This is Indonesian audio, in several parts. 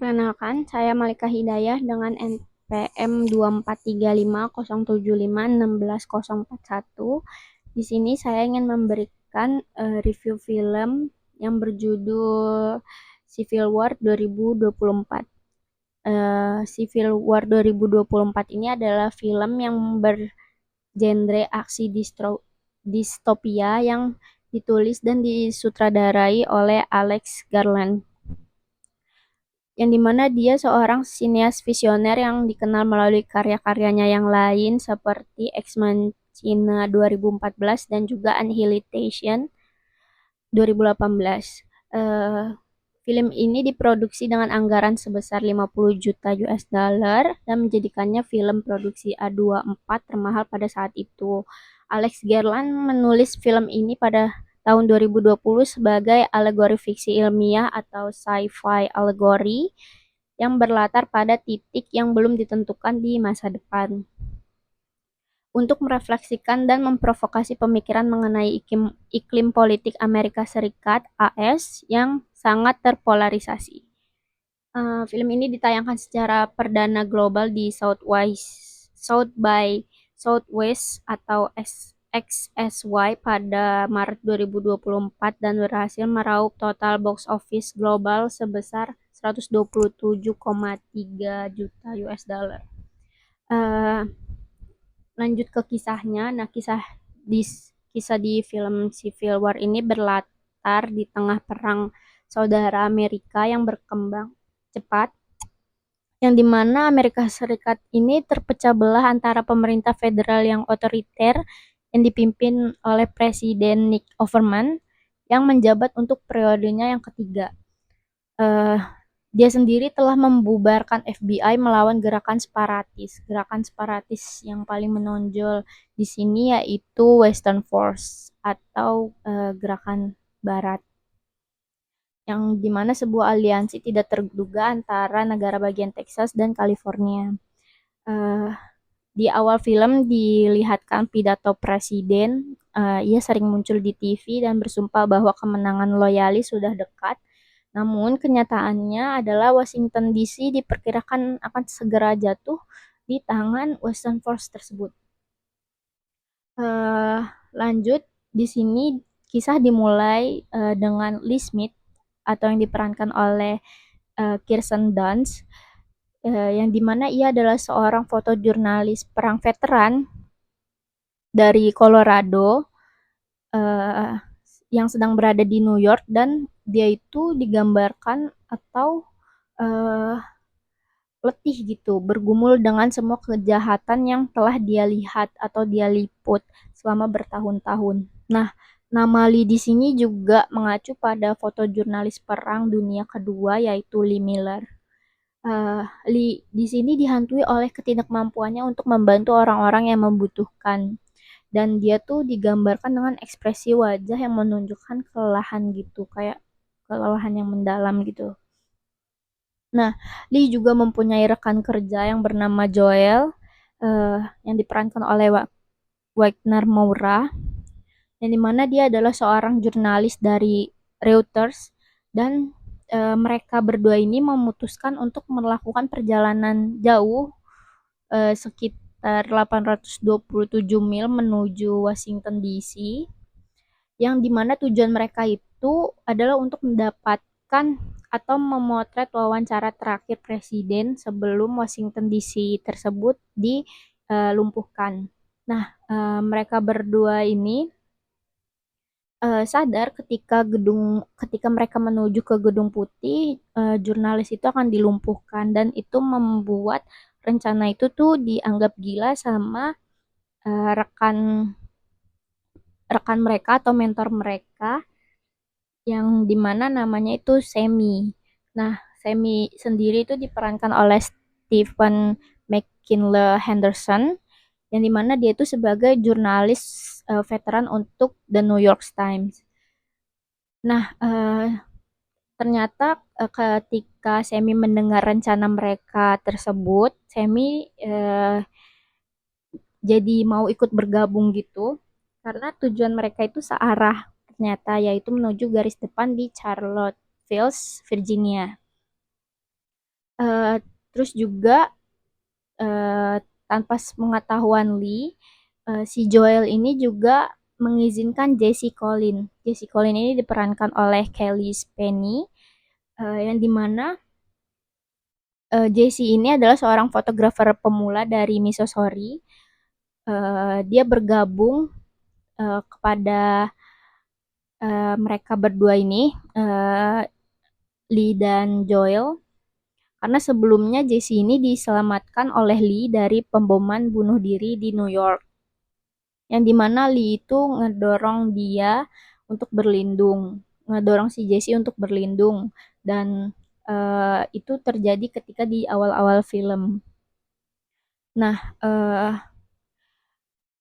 Perkenalkan, saya Malika Hidayah dengan NPM 243507561141. Di sini saya ingin memberikan review film yang berjudul Civil War 2024. Civil War 2024 ini adalah film yang bergenre aksi distopia yang ditulis dan disutradarai oleh Alex Garland, yang dimana dia seorang sinias visioner yang dikenal melalui karya-karyanya yang lain seperti Ex Machina 2014 dan juga Annihilation 2018. Eh, Film ini diproduksi dengan anggaran sebesar 50 juta US dollar dan menjadikannya film produksi A24 termahal pada saat itu. Alex Garland menulis film ini pada tahun 2020 sebagai alegori fiksi ilmiah atau sci-fi allegory yang berlatar pada titik yang belum ditentukan di masa depan, untuk merefleksikan dan memprovokasi pemikiran mengenai iklim politik Amerika Serikat (AS) yang sangat terpolarisasi. Film ini ditayangkan secara perdana global di South by Southwest atau XSY pada Maret 2024 dan berhasil meraup total box office global sebesar 127,3 juta US dollar. Uh, Lanjut ke kisahnya. Nah, di kisah di film Civil War ini berlatar di tengah perang saudara Amerika yang berkembang cepat, yang dimana Amerika Serikat ini terpecah belah antara pemerintah federal yang otoriter yang dipimpin oleh Presiden Nick Overman yang menjabat untuk periodenya yang ketiga. Eh, Dia sendiri telah membubarkan FBI melawan gerakan separatis. Gerakan separatis yang paling menonjol di sini yaitu Western Force atau gerakan Barat, yang dimana sebuah aliansi tidak terduga antara negara bagian Texas dan California. Uh, di awal film dilihatkan pidato presiden. Ia sering muncul di TV dan bersumpah bahwa kemenangan loyalis sudah dekat. Namun kenyataannya adalah Washington DC diperkirakan akan segera jatuh di tangan Western Force tersebut. Uh, Lanjut, di sini kisah dimulai dengan Lee Smith atau yang diperankan oleh Kirsten Dunst, yang dimana ia adalah seorang fotojurnalis perang veteran dari Colorado, uh, yang sedang berada di New York, dan dia itu digambarkan atau uh, letih gitu, bergumul dengan semua kejahatan yang telah dia lihat atau dia liput selama bertahun-tahun. Nah, nama Lee di sini juga mengacu pada fotojurnalis perang dunia kedua yaitu Lee Miller. Lee di sini dihantui oleh ketidakmampuannya untuk membantu orang-orang yang membutuhkan, dan dia tuh digambarkan dengan ekspresi wajah yang menunjukkan kelelahan gitu, kayak kelelahan yang mendalam gitu. Nah, Lee juga mempunyai rekan kerja yang bernama Joel, yang diperankan oleh Wagner Moura, yang dimana dia adalah seorang jurnalis dari Reuters, dan mereka berdua ini memutuskan untuk melakukan perjalanan jauh sekitar 827 mil menuju Washington DC, yang dimana tujuan mereka itu adalah untuk mendapatkan atau memotret wawancara terakhir presiden sebelum Washington DC tersebut dilumpuhkan. Nah, mereka berdua ini sadar ketika mereka menuju ke Gedung Putih, jurnalis itu akan dilumpuhkan, dan itu membuat rencana itu tuh dianggap gila sama rekan rekan mereka atau mentor mereka, yang dimana namanya itu Semi. Nah, Semi sendiri itu diperankan oleh Stephen McKinley Henderson, yang dimana dia itu sebagai jurnalis veteran untuk The New York Times. Nah, ternyata ketika Semi mendengar rencana mereka tersebut, Semi jadi mau ikut bergabung gitu, karena tujuan mereka itu searah ternyata, yaitu menuju garis depan di Charlottesville, Virginia. Eee, terus juga, eee, tanpa sepengetahuan Lee, si Joel ini juga mengizinkan Jesse Colin. Jesse Colin ini diperankan oleh Kelly Spenny, yang dimana Jesse ini adalah seorang fotografer pemula dari Missouri. Dia bergabung kepada mereka berdua ini, Lee dan Joel, karena sebelumnya Jesse ini diselamatkan oleh Lee dari pemboman bunuh diri di New York, yang dimana Lee itu ngedorong si Jesse untuk berlindung, dan itu terjadi ketika di awal-awal film. Nah,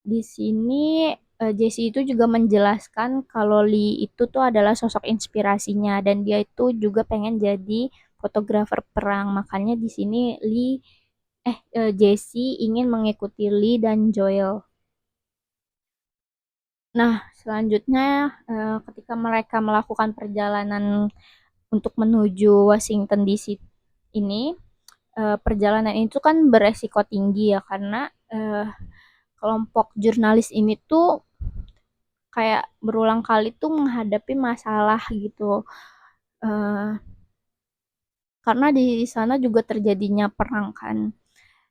di sini Jesse itu juga menjelaskan kalau Lee itu tuh adalah sosok inspirasinya dan dia itu juga pengen jadi fotografer perang. Makanya di sini Jesse ingin mengikuti Lee dan Joel. Nah, selanjutnya ketika mereka melakukan perjalanan untuk menuju Washington DC ini, perjalanan itu kan beresiko tinggi ya karena kelompok jurnalis ini tuh kayak berulang kali tuh menghadapi masalah gitu. Eh, karena di sana juga terjadinya perang kan.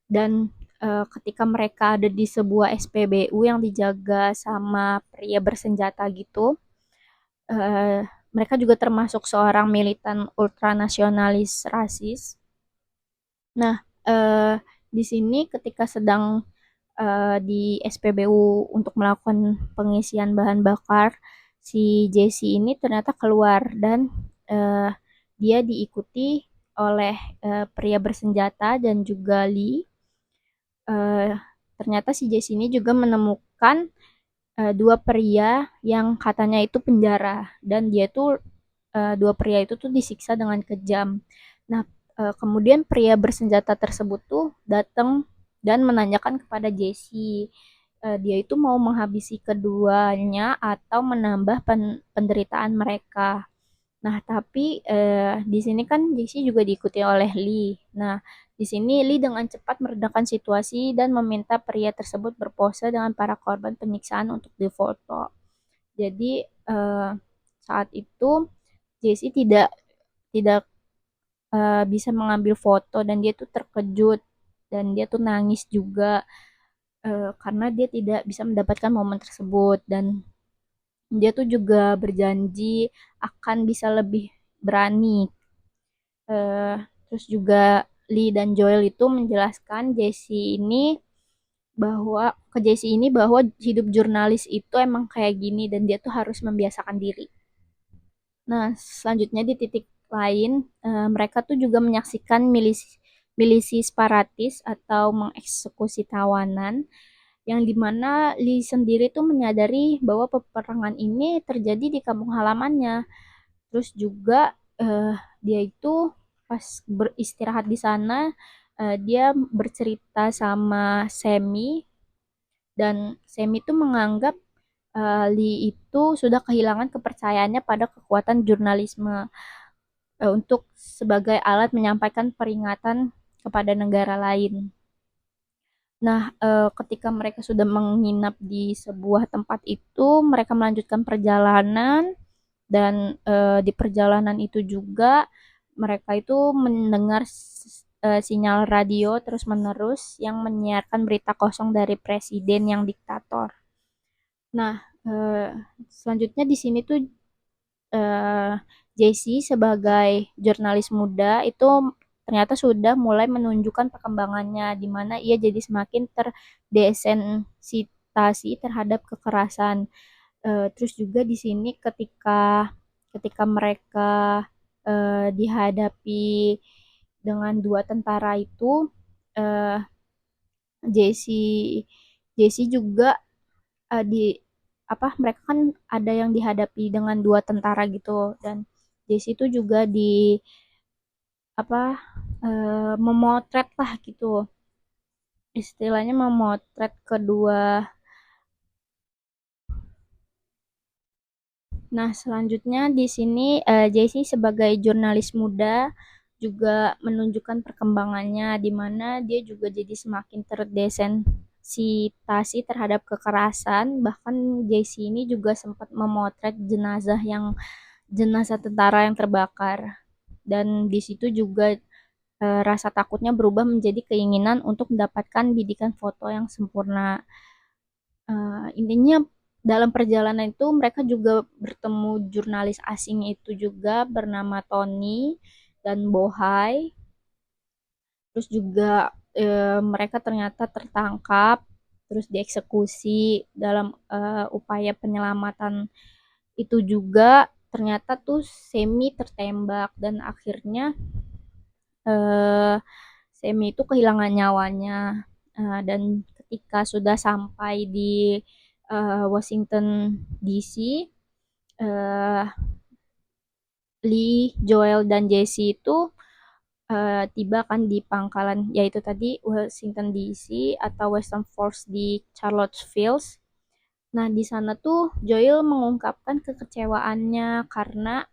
Dan ketika mereka ada di sebuah SPBU yang dijaga sama pria bersenjata gitu, eh, mereka juga termasuk seorang militan ultranasionalis rasis. Nah, di sini ketika sedang di SPBU untuk melakukan pengisian bahan bakar, si Jesse ini ternyata keluar dan eh, dia diikuti oleh pria bersenjata dan juga Lee. Eh, ternyata si Jesse ini juga menemukan dua pria yang katanya itu penjara dan dua pria itu tuh disiksa dengan kejam. Nah, kemudian pria bersenjata tersebut tuh datang dan menanyakan kepada Jesse, dia itu mau menghabisi keduanya atau menambah penderitaan mereka. Nah, tapi di sini kan Jesse juga diikuti oleh Lee. Nah, di sini Lee dengan cepat meredakan situasi dan meminta pria tersebut berpose dengan para korban penyiksaan untuk difoto. Jadi saat itu Jesse tidak tidak bisa mengambil foto dan dia tuh terkejut dan dia tuh nangis juga karena dia tidak bisa mendapatkan momen tersebut dan dia tuh juga berjanji akan bisa lebih berani. Eh, terus juga Lee dan Joel itu menjelaskan ke Jesse ini bahwa hidup jurnalis itu emang kayak gini dan dia tuh harus membiasakan diri. Nah, selanjutnya di titik lain, mereka tuh juga menyaksikan milisi, milisi separatis atau mengeksekusi tawanan, yang dimana Lee sendiri tuh menyadari bahwa peperangan ini terjadi di kampung halamannya. Terus juga dia itu pas beristirahat di sana, dia bercerita sama Semi dan Semi itu menganggap Lee itu sudah kehilangan kepercayaannya pada kekuatan jurnalisme untuk sebagai alat menyampaikan peringatan kepada negara lain. Nah, ketika mereka sudah menginap di sebuah tempat itu, mereka melanjutkan perjalanan dan di perjalanan itu juga mereka itu mendengar sinyal radio terus-menerus yang menyiarkan berita kosong dari presiden yang diktator. Nah, eh, selanjutnya di sini tuh eh, Jessie sebagai jurnalis muda itu ternyata sudah mulai menunjukkan perkembangannya di mana ia jadi semakin terdesensitasi terhadap kekerasan. Terus juga di sini ketika ketika mereka dihadapi dengan dua tentara itu, eh, Jessie Jessie juga di apa mereka kan ada yang dihadapi dengan dua tentara gitu dan Jessie itu juga apa memotret lah gitu istilahnya memotret kedua. Nah, selanjutnya di sini Jessie sebagai jurnalis muda juga menunjukkan perkembangannya di mana dia juga jadi semakin terdesensitasi terhadap kekerasan. Bahkan Jesse ini juga sempat memotret jenazah tentara yang terbakar. Dan di situ juga rasa takutnya berubah menjadi keinginan untuk mendapatkan bidikan foto yang sempurna. Intinya dalam perjalanan itu mereka juga bertemu jurnalis asing itu juga bernama Tony dan Bohai. Terus juga mereka ternyata tertangkap, terus dieksekusi dalam upaya penyelamatan itu juga ternyata tuh Semi tertembak dan akhirnya eh, Semi itu kehilangan nyawanya. Dan ketika sudah sampai di Washington DC, eh, Lee, Joel, dan Jesse itu tiba kan di pangkalan yaitu tadi Washington DC atau Western Force di Charlottesville. Nah, di sana tuh Joel mengungkapkan kekecewaannya karena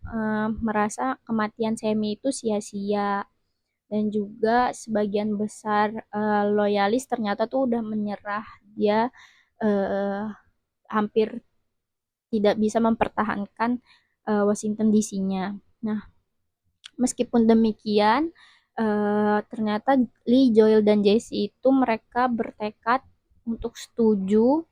merasa kematian Semi itu sia-sia dan juga sebagian besar loyalis ternyata tuh udah menyerah. Dia eh, hampir tidak bisa mempertahankan Washington DC-nya. Nah, meskipun demikian, ternyata Lee, Joel, dan Jesse itu mereka bertekad untuk setuju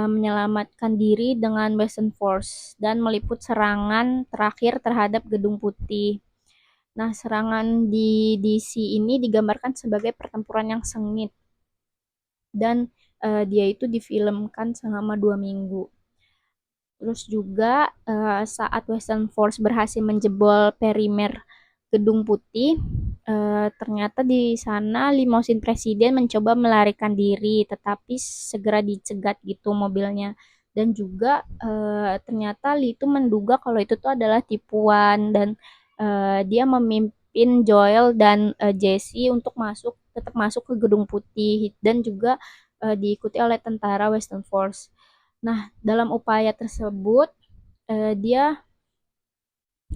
menyelamatkan diri dengan Western Force dan meliput serangan terakhir terhadap Gedung Putih. Nah, serangan di DC ini digambarkan sebagai pertempuran yang sengit dan dia itu difilmkan selama 2 minggu. Terus juga saat Western Force berhasil menjebol perimeter Gedung Putih, ternyata di sana limousin presiden mencoba melarikan diri, tetapi segera dicegat gitu mobilnya. Dan juga ternyata Lee itu menduga kalau itu tuh adalah tipuan dan dia memimpin Joel dan Jesse untuk tetap masuk ke Gedung Putih dan juga diikuti oleh tentara Western Force. Nah, dalam upaya tersebut dia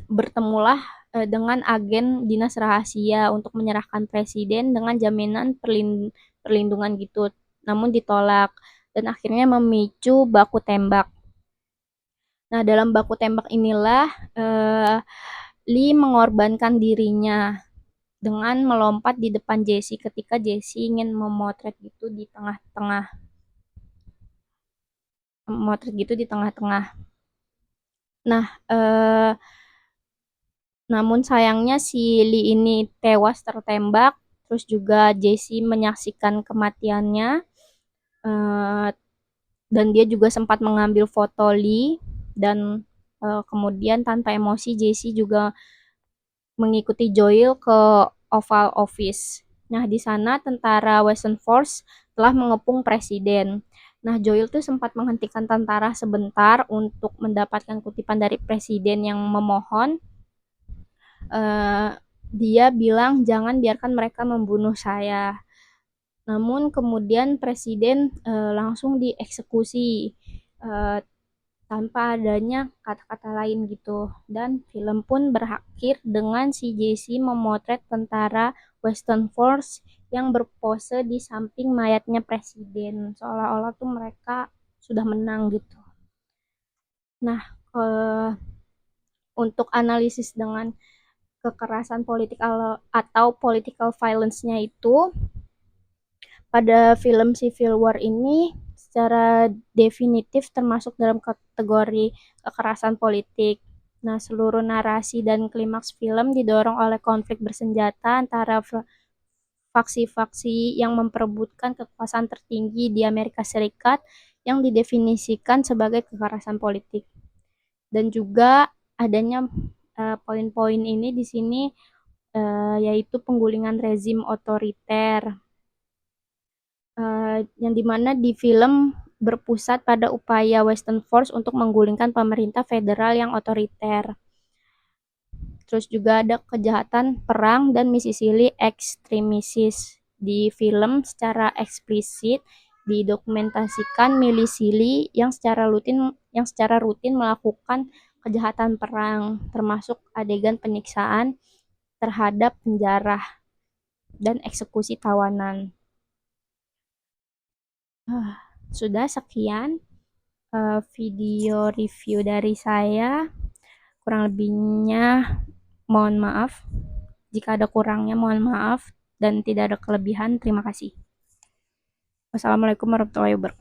bertemulah dengan agen dinas rahasia untuk menyerahkan presiden dengan jaminan perlindungan gitu. Namun ditolak dan akhirnya memicu baku tembak. Nah, dalam baku tembak inilah Lee mengorbankan dirinya dengan melompat di depan Jesse ketika Jesse ingin memotret gitu di tengah-tengah. Memotret gitu di tengah-tengah. Nah, namun sayangnya si Lee ini tewas tertembak, terus juga Jesse menyaksikan kematiannya, eh, dan dia juga sempat mengambil foto Lee, dan kemudian tanpa emosi Jesse juga mengikuti Joel ke Oval Office. Nah, di sana tentara Western Force telah mengepung presiden. Nah, Joel tuh sempat menghentikan tentara sebentar untuk mendapatkan kutipan dari presiden yang memohon. Dia bilang jangan biarkan mereka membunuh saya. Namun kemudian presiden langsung dieksekusi uh, tanpa adanya kata-kata lain gitu. Dan film pun berakhir dengan si Jesse memotret tentara Western Force yang berpose di samping mayatnya presiden. Seolah-olah tuh mereka sudah menang gitu. Nah, untuk analisis dengan kekerasan politik atau political violence-nya itu pada film Civil War ini secara definitif termasuk dalam kategori kekerasan politik. Nah, seluruh narasi dan klimaks film didorong oleh konflik bersenjata antara faksi-faksi yang memperebutkan kekuasaan tertinggi di Amerika Serikat yang didefinisikan sebagai kekerasan politik. Dan juga adanya poin-poin ini di sini yaitu penggulingan rezim otoriter yang dimana di film berpusat pada upaya Western Force untuk menggulingkan pemerintah federal yang otoriter. Terus juga ada kejahatan perang dan misi silih ekstremisis. Di film secara eksplisit didokumentasikan milisili yang secara rutin melakukan kejahatan perang, termasuk adegan penyiksaan terhadap penjara dan eksekusi tawanan. Sudah sekian video review dari saya. Kurang lebihnya mohon maaf. Jika ada kurangnya mohon maaf dan tidak ada kelebihan. Terima kasih. Wassalamualaikum warahmatullahi wabarakatuh.